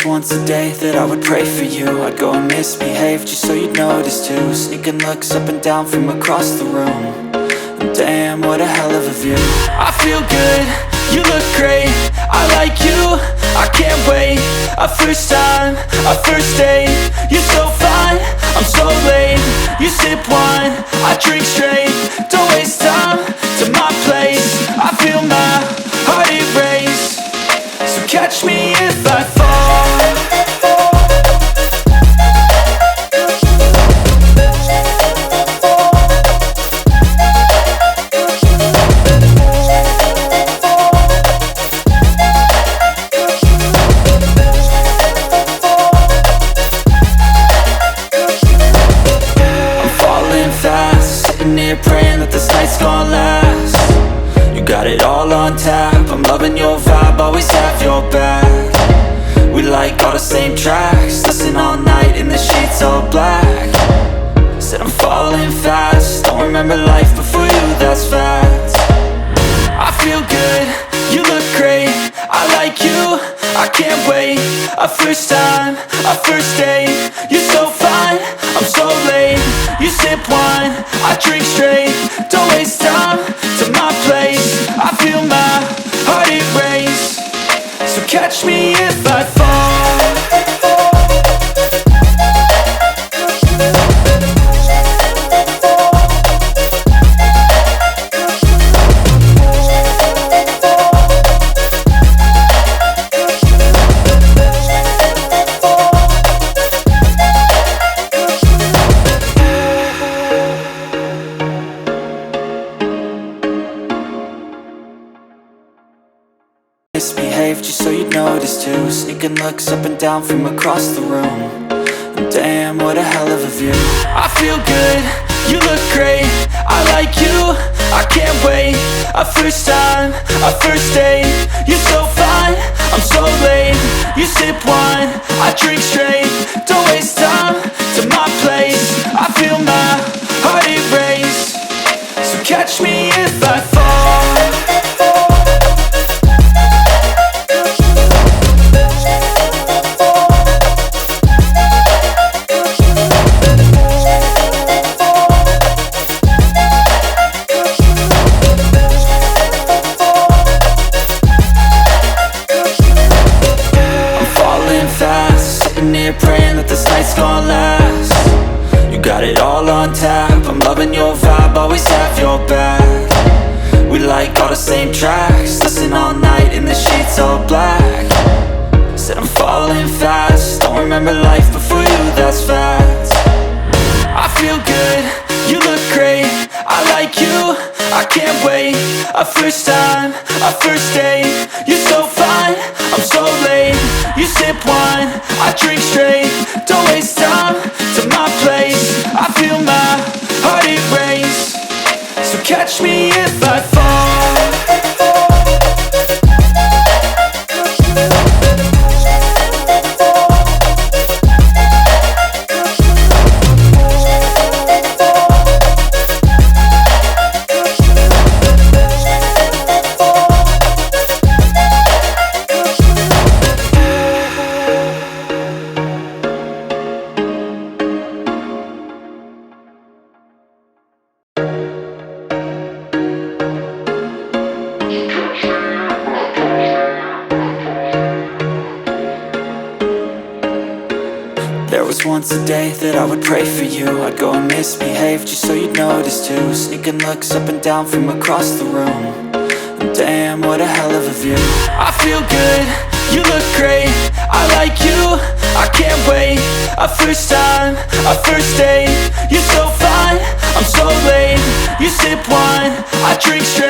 once a day that I would pray for you. I'd go and misbehave just so you'd notice too. Sneaking looks up and down from across the room. And damn, what a hell of a view. I feel good, you look great, I like you, I can't wait. A first time, a first date, you're so fine, I'm so late. You sip wine, I drink straight. Don't waste time to my place. I feel my heart erase. So catch me if I fall. Praying that this night's gonna last. You got it all on tap, I'm loving your vibe, always have your back. We like all the same tracks, listen all night in the sheets all black. Said I'm falling fast, don't remember life before you, that's fact. I feel good, you look great, I like you, I can't wait. A first time, a first date, you're so fine, I'm so late. You sip wine, I drink straight. Don't waste time to my place. I feel my heart erase. So catch me if I fall. Misbehave just so you'd notice too. Sneaking looks up and down from across the room. And damn, what a hell of a view. I feel good, you look great, I like you, I can't wait. A first time, a first date, you're so fine, I'm so late. You sip wine, I drink straight. Don't waste time to my place. I feel my heart erase. So catch me if I fall. Praying that this night's gonna last. You got it all on tap, I'm loving your vibe, always have your back. We like all the same tracks, listen all night in the sheets all black. Said I'm falling fast, don't remember life before you, that's fact. I feel good, you look great, I like you, I can't wait. A first time, a first date, you're so fine, I'm so late. You sip wine, I drink straight. Don't waste time to my place. I feel my heart erase. So catch me if I fall. There was once a day that I would pray for you. I'd go and misbehave just so you'd notice too. Sneaking looks up and down from across the room. And damn, what a hell of a view. I feel good, you look great, I like you, I can't wait. A first time, a first date, you're so fine, I'm so late. You sip wine, I drink straight.